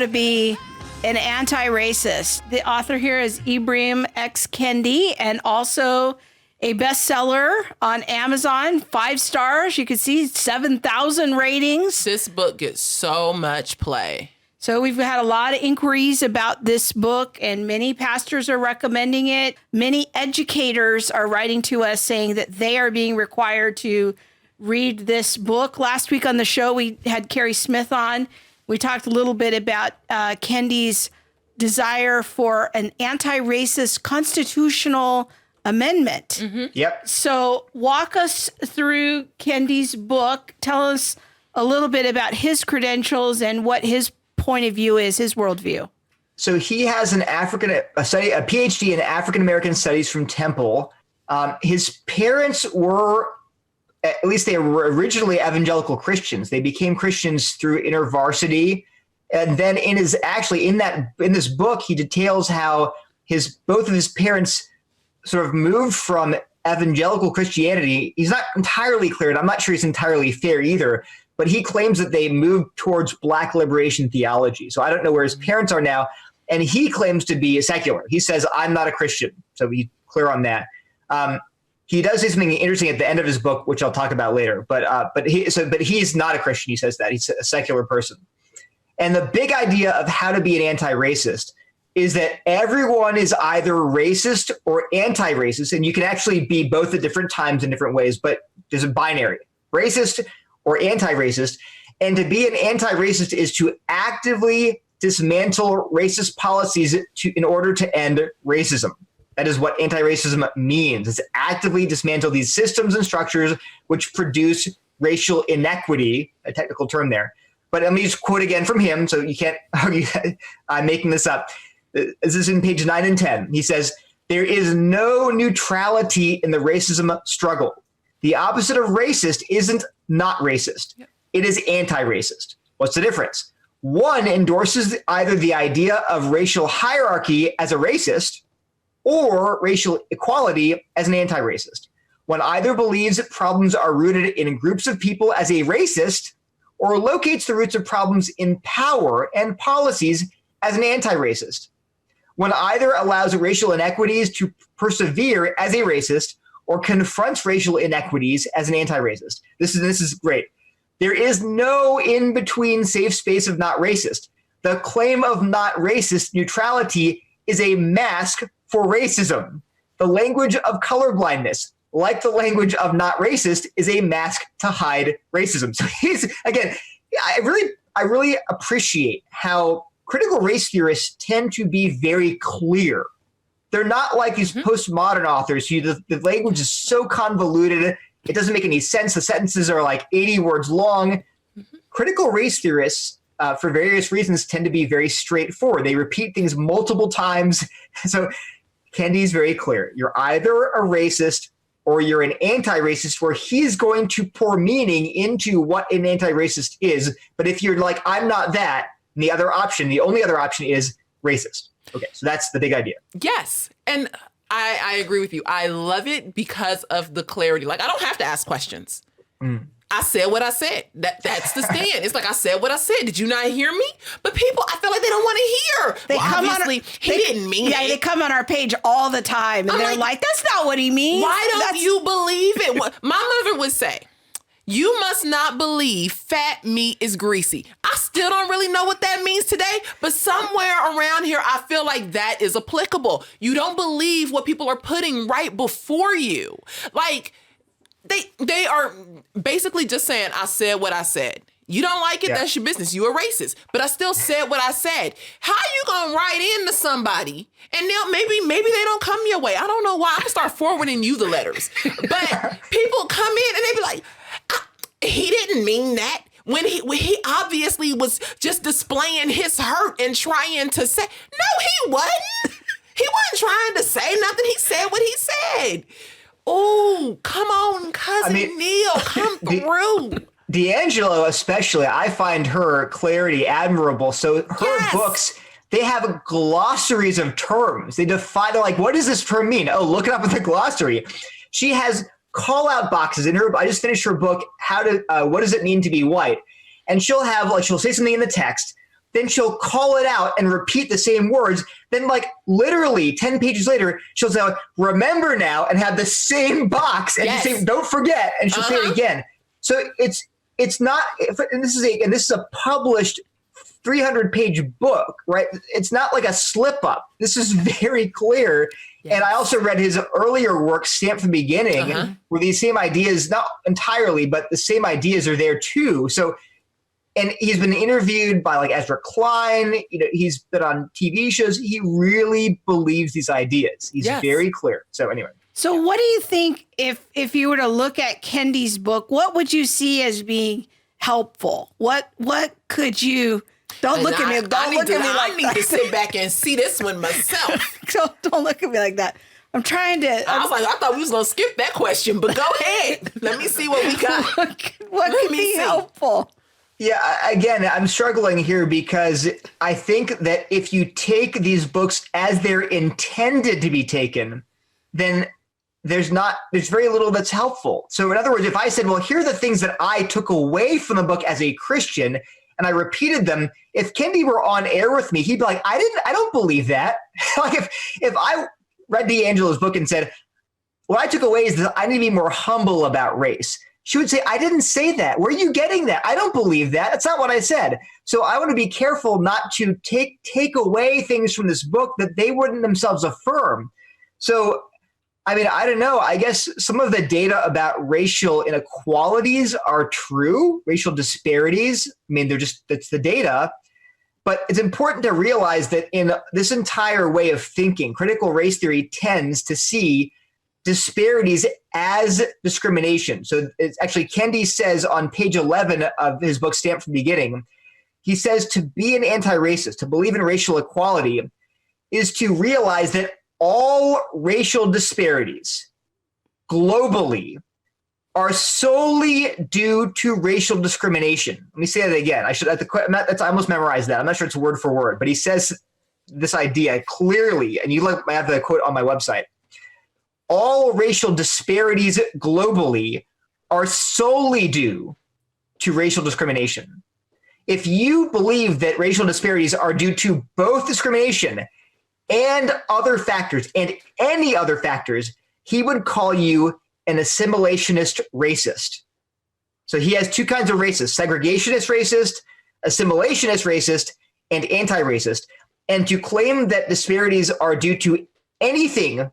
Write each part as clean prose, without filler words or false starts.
to be an anti-racist. The author here is Ibram X. Kendi, and also a bestseller on Amazon, 5 stars. You can see 7,000 ratings. This book gets so much play. So we've had a lot of inquiries about this book, and many pastors are recommending it. Many educators are writing to us saying that they are being required to read this book. Last week on the show, we had Carrie Smith on. We talked a little bit about Kendi's desire for an anti-racist constitutional amendment. Mm-hmm. Yep. So walk us through Kendi's book. Tell us a little bit about his credentials and what his point of view is, his worldview. So he has a PhD in African American Studies from Temple. His parents were, at least they were originally evangelical Christians. They became Christians through InterVarsity. And then in this book, he details how both of his parents sort of moved from evangelical Christianity. He's not entirely clear, and I'm not sure he's entirely fair either, but he claims that they moved towards Black liberation theology. So I don't know where his parents are now. And he claims to be secular. He says, I'm not a Christian. So he's clear on that. He does say something interesting at the end of his book, which I'll talk about later. But he's not a Christian. He says that he's a secular person. And the big idea of how to be an anti-racist is that everyone is either racist or anti-racist, and you can actually be both at different times in different ways. But there's a binary: racist or anti-racist. And to be an anti-racist is to actively dismantle racist policies in order to end racism. That is what anti-racism means. It's actively dismantle these systems and structures which produce racial inequity, a technical term there. But let me just quote again from him so you can't argue I'm making this up. This is in page 9 and 10. He says, there is no neutrality in the racism struggle. The opposite of racist isn't not racist. It is anti-racist. What's the difference? One endorses either the idea of racial hierarchy as a racist or racial equality as an anti-racist. One either believes that problems are rooted in groups of people as a racist or locates the roots of problems in power and policies as an anti-racist. One either allows racial inequities to persevere as a racist or confronts racial inequities as an anti-racist. This is great. There is no in-between safe space of not racist. The claim of not racist neutrality is a mask for racism. The language of colorblindness, like the language of not racist, is a mask to hide racism. So I really appreciate how critical race theorists tend to be very clear. They're not like these postmodern authors who the language is so convoluted, it doesn't make any sense. The sentences are like 80 words long. Critical race theorists, for various reasons, tend to be very straightforward. They repeat things multiple times. So Kendi's very clear. You're either a racist or you're an anti-racist, where he's going to pour meaning into what an anti-racist is. But if you're like, I'm not that, the only other option is racist. Okay, so that's the big idea. Yes, and I agree with you. I love it because of the clarity. Like, I don't have to ask questions. I said what I said. That's the stand. It's like, I said what I said. Did you not hear me? But people, I feel like they don't want to hear. Obviously, he didn't mean it. Yeah, they come on our page all the time, and they're like, that's not what he means. Why don't you believe it? My mother would say, you must not believe fat meat is greasy. I still don't really know what that means today, but somewhere around here, I feel like that is applicable. You don't believe what people are putting right before you. Like, they are basically just saying, I said what I said. You don't like it, that's your business. You a racist. But I still said what I said. How are you going to write into somebody and maybe they don't come your way? I don't know why. I'm going to start forwarding you the letters. But people come in and they be like, he didn't mean that. When he obviously was just displaying his hurt and trying to say, no, he wasn't. He wasn't trying to say nothing. He said what he said. Oh, come on, cousin Neil, come through. D'Angelo especially, I find her clarity admirable. So her books, they have glossaries of terms. They're like, what does this term mean? Oh, look it up in the glossary. She has call-out boxes in her. I just finished her book, what does it mean to be white? And she'll say something in the text, then she'll call it out and repeat the same words. Then like literally 10 pages later, she'll say, remember now, and have the same box and say, don't forget. And she'll say it again. So it's not, and this is a published 300-page book, right? It's not like a slip up. This is very clear. Yes. And I also read his earlier work, Stamped from the Beginning, where these same ideas, not entirely, but the same ideas are there too. So, and he's been interviewed by like Ezra Klein. You know, he's been on TV shows. He really believes these ideas. He's very clear. So anyway. So what do you think if you were to look at Kendi's book, what would you see as being helpful? What could you? Don't look at me. Don't look at me like that. I need to sit back and see this one myself. Don't look at me like that. I'm trying to. I was like, I thought we was gonna skip that question, but go ahead. Let me see what we got. What could be helpful? Yeah, again, I'm struggling here because I think that if you take these books as they're intended to be taken, then there's very little that's helpful. So in other words, if I said, well, here are the things that I took away from the book as a Christian, and I repeated them, if Kendi were on air with me, he'd be like, I don't believe that. Like if I read D'Angelo's book and said, what I took away is that I need to be more humble about race, she would say, I didn't say that. Where are you getting that? I don't believe that. That's not what I said. So I want to be careful not to take away things from this book that they wouldn't themselves affirm. So, I mean, I don't know. I guess some of the data about racial inequalities are true, racial disparities. I mean, that's the data. But it's important to realize that in this entire way of thinking, critical race theory tends to see disparities as discrimination. So it's actually, Kendi says on page 11 of his book, Stamped from the Beginning, he says to be an anti-racist, to believe in racial equality, is to realize that all racial disparities globally are solely due to racial discrimination. Let me say that again. I almost memorized that. I'm not sure it's word for word, but he says this idea clearly, and I have the quote on my website. All racial disparities globally are solely due to racial discrimination. If you believe that racial disparities are due to both discrimination and other factors, and any other factors, he would call you an assimilationist racist. So he has two kinds of racists: segregationist racist, assimilationist racist, and anti-racist. And to claim that disparities are due to anything,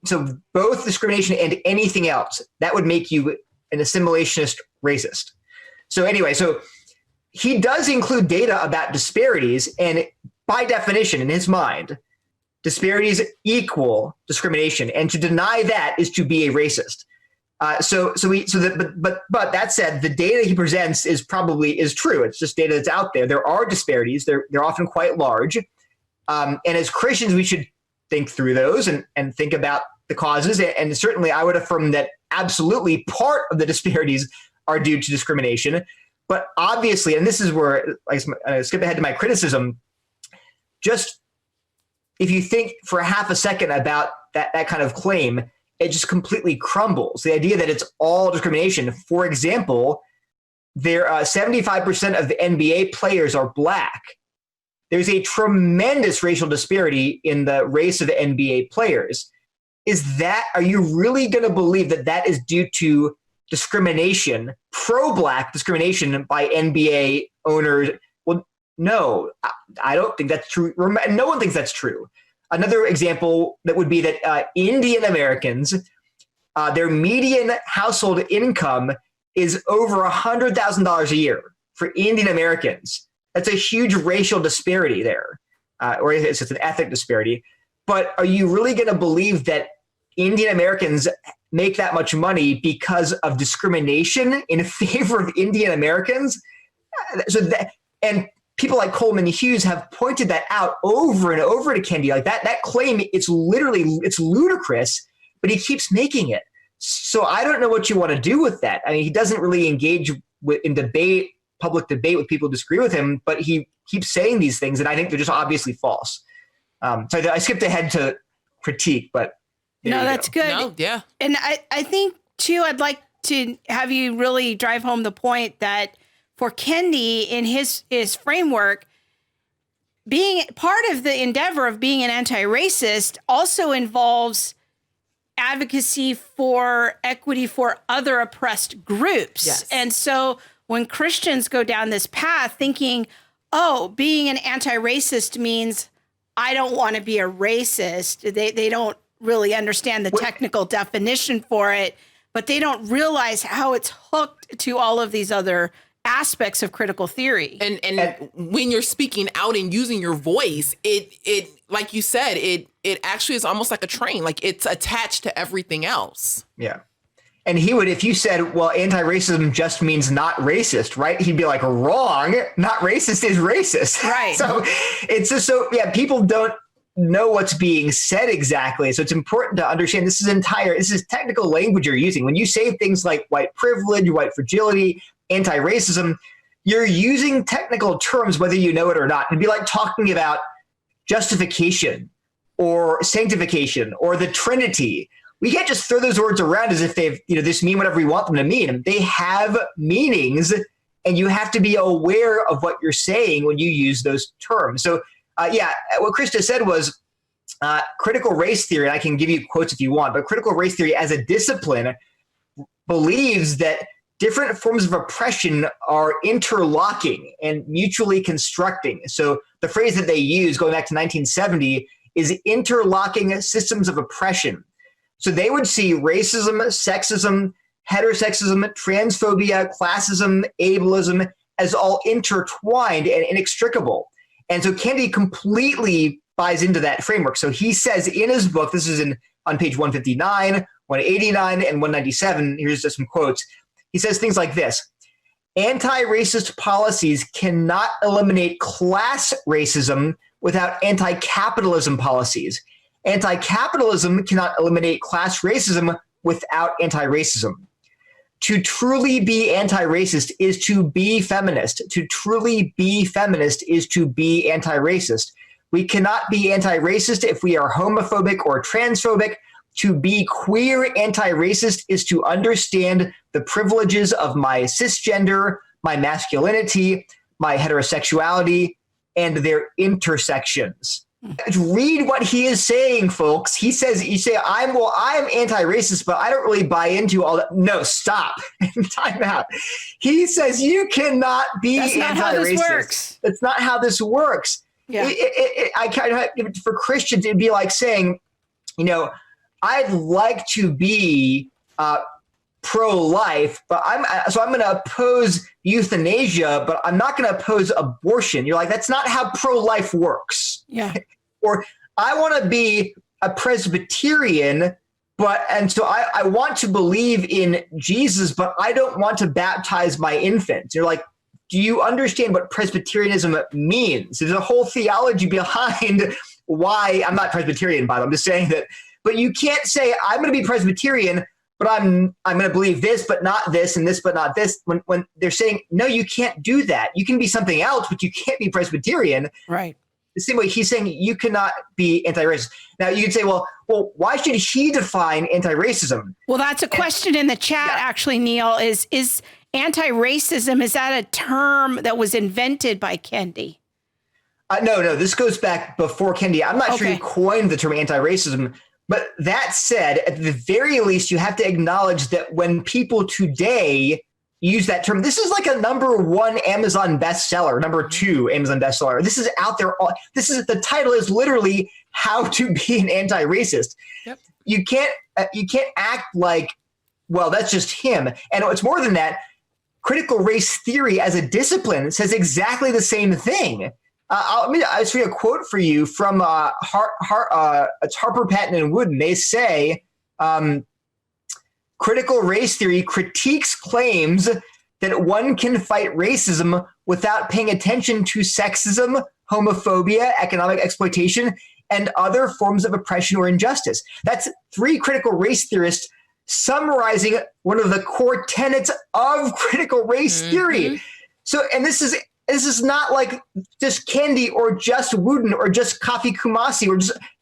so both discrimination and anything else, that would make you an assimilationist racist. So anyway, so he does include data about disparities, and by definition, in his mind, disparities equal discrimination, and to deny that is to be a racist. But that said, the data he presents is true. It's just data that's out there. There are disparities. They're often quite large, and as Christians, we should think through those and think about the causes. And certainly I would affirm that absolutely part of the disparities are due to discrimination. But obviously, and this is where I skip ahead to my criticism, just if you think for half a second about that kind of claim, it just completely crumbles. The idea that it's all discrimination. For example, 75% of the NBA players are Black. There's a tremendous racial disparity in the race of the NBA players. Are you really going to believe that is due to discrimination, pro-Black discrimination by NBA owners? Well, no, I don't think that's true. No one thinks that's true. Another example that would be that Indian Americans, their median household income is over $100,000 a year for Indian Americans. That's a huge racial disparity there, or it's an ethnic disparity. But are you really going to believe that Indian Americans make that much money because of discrimination in favor of Indian Americans? And people like Coleman Hughes have pointed that out over and over to Kendi. Like that claim, it's ludicrous, but he keeps making it. So I don't know what you want to do with that. I mean, he doesn't really engage in public debate with people who disagree with him, but he keeps saying these things, and I think they're just obviously false. So I skipped ahead to critique, but no, that's good. No, yeah. And I think too, I'd like to have you really drive home the point that for Kendi in his framework, being part of the endeavor of being an anti-racist also involves advocacy for equity for other oppressed groups. Yes. And so when Christians go down this path thinking, oh, being an anti-racist means I don't want to be a racist, they don't really understand the technical definition for it, but they don't realize how it's hooked to all of these other aspects of critical theory. And when you're speaking out and using your voice, it like you said, it actually is almost like a train, like it's attached to everything else. Yeah. And he would, if you said, well, anti-racism just means not racist, right? He'd be like, wrong. Not racist is racist. Right. So it's just people don't know what's being said exactly. So it's important to understand this is technical language you're using. When you say things like white privilege, white fragility, anti-racism, you're using technical terms, whether you know it or not. It'd be like talking about justification or sanctification or the Trinity. We can't just throw those words around as if they've, this mean whatever we want them to mean. They have meanings, and you have to be aware of what you're saying when you use those terms. So, what Krista said was critical race theory, and I can give you quotes if you want, but critical race theory as a discipline believes that different forms of oppression are interlocking and mutually constructing. So the phrase that they use going back to 1970 is interlocking systems of oppression. So they would see racism, sexism, heterosexism, transphobia, classism, ableism as all intertwined and inextricable. And so Kendi completely buys into that framework. So he says in his book, this is on page 159, 189, and 197, here's just some quotes. He says things like this: anti-racist policies cannot eliminate class racism without anti-capitalism policies. Anti-capitalism cannot eliminate class racism without anti-racism. To truly be anti-racist is to be feminist. To truly be feminist is to be anti-racist. We cannot be anti-racist if we are homophobic or transphobic. To be queer anti-racist is to understand the privileges of my cisgender, my masculinity, my heterosexuality, and their intersections. Read what he is saying, folks. He says, you say, I'm anti-racist, but I don't really buy into all that. No, stop. Time out. He says you cannot be anti-racist. That's not how this works. That's not how this works. Yeah. I kind of, for Christians, it'd be like saying, I'd like to be pro-life, but I'm going to oppose euthanasia, but I'm not going to oppose abortion. You're like, that's not how pro-life works. Yeah. Or I want to be a Presbyterian, so I want to believe in Jesus, but I don't want to baptize my infants. You're like, do you understand what Presbyterianism means? There's a whole theology behind why I'm not Presbyterian, by the way. I'm just saying that. But you can't say, I'm going to be Presbyterian, but I'm going to believe this, but not this, and this, but not this. When they're saying, no, you can't do that. You can be something else, but you can't be Presbyterian. Right. The same way he's saying you cannot be anti-racist. Now, you could say, well, why should he define anti-racism? Well, that's a question in the chat, actually, Neil, is anti-racism, is that a term that was invented by Kendi? No, this goes back before Kendi. I'm not sure he coined the term anti-racism. But that said, at the very least, you have to acknowledge that when people today use that term, this is like a #1 Amazon bestseller, #2 Amazon bestseller. This is out there. The title is literally How to Be an Anti-Racist. Yep. You can't act like, well, that's just him. And it's more than that. Critical race theory as a discipline says exactly the same thing. I'll just read a quote for you from it's Harper, Patton, and Wooden. They say, critical race theory critiques claims that one can fight racism without paying attention to sexism, homophobia, economic exploitation, and other forms of oppression or injustice. That's 3 critical race theorists summarizing one of the core tenets of critical race theory. So, and this is not like just Kendi or just Wooden or just Kofi Kumasi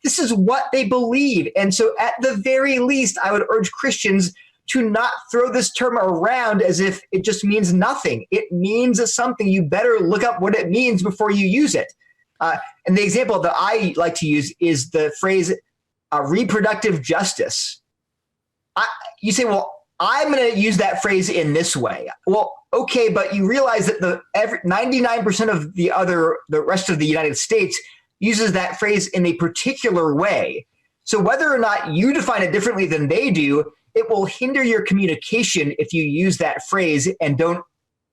this is what they believe. And so at the very least, I would urge Christians to not throw this term around as if it just means nothing. It means something. You better look up what it means before you use it. And the example that I like to use is the phrase reproductive justice. You say, well, I'm going to use that phrase in this way. Well, okay, but you realize that 99% of the rest of the United States uses that phrase in a particular way. So whether or not you define it differently than they do, it will hinder your communication if you use that phrase and don't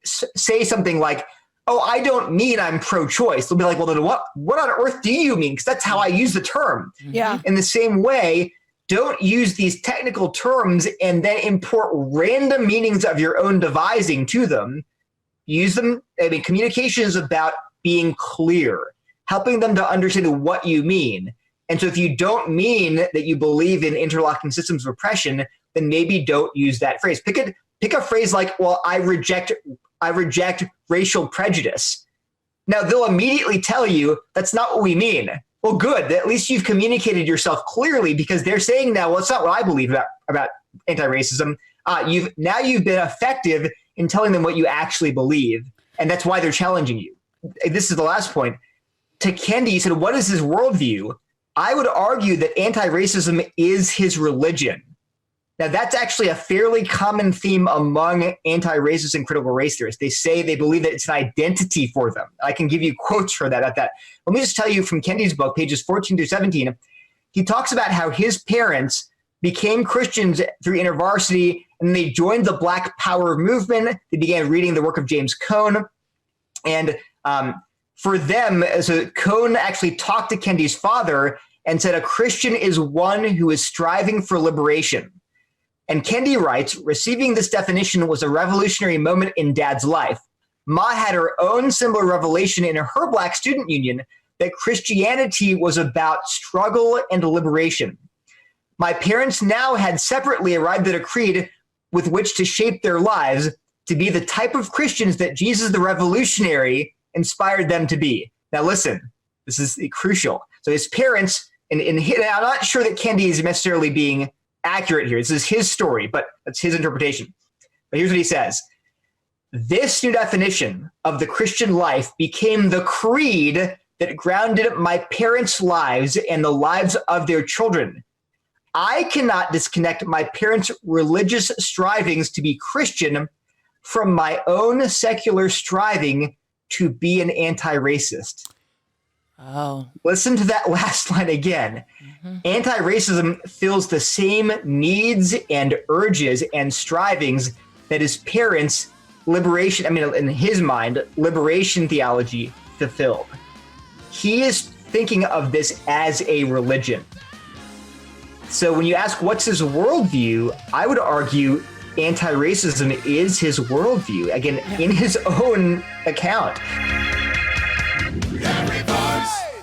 say something like, oh, I don't mean I'm pro-choice. They'll be like, well, then what on earth do you mean? Because that's how I use the term. Yeah. In the same way, don't use these technical terms and then import random meanings of your own devising to them. Use them. I mean, communication is about being clear, helping them to understand what you mean. And so if you don't mean that you believe in interlocking systems of oppression, then maybe don't use that phrase. Pick a phrase like, well, I reject racial prejudice. Now, they'll immediately tell you that's not what we mean. Well, good. At least you've communicated yourself clearly, because they're saying now, well, it's not what I believe about anti-racism. You've been effective in telling them what you actually believe, and that's why they're challenging you. This is the last point. To Kendi, he said, what is his worldview? I would argue that anti-racism is his religion. Now, that's actually a fairly common theme among anti-racist and critical race theorists. They say they believe that it's an identity for them. I can give you quotes for that at that. Let me just tell you from Kendi's book, pages 14 through 17, he talks about how his parents became Christians through InterVarsity, and they joined the Black Power movement. They began reading the work of James Cone. And for them, so Cone actually talked to Kendi's father and said, a Christian is one who is striving for liberation. And Kendi writes, receiving this definition was a revolutionary moment in Dad's life. Ma had her own similar revelation in her Black student union that Christianity was about struggle and liberation. My parents now had separately arrived at a creed with which to shape their lives to be the type of Christians that Jesus the revolutionary inspired them to be. Now listen, this is crucial. So his parents, and I'm not sure that Kendi is necessarily being accurate here. This is his story, but that's his interpretation. But here's what he says. This new definition of the Christian life became the creed that grounded my parents' lives and the lives of their children. I cannot disconnect my parents' religious strivings to be Christian from my own secular striving to be an anti-racist. Oh. Listen to that last line again. Anti-racism fills the same needs and urges and strivings that his parents' in his mind, liberation theology fulfilled. He is thinking of this as a religion. So when you ask what's his worldview, I would argue anti-racism is his worldview, again, in his own account. Every voice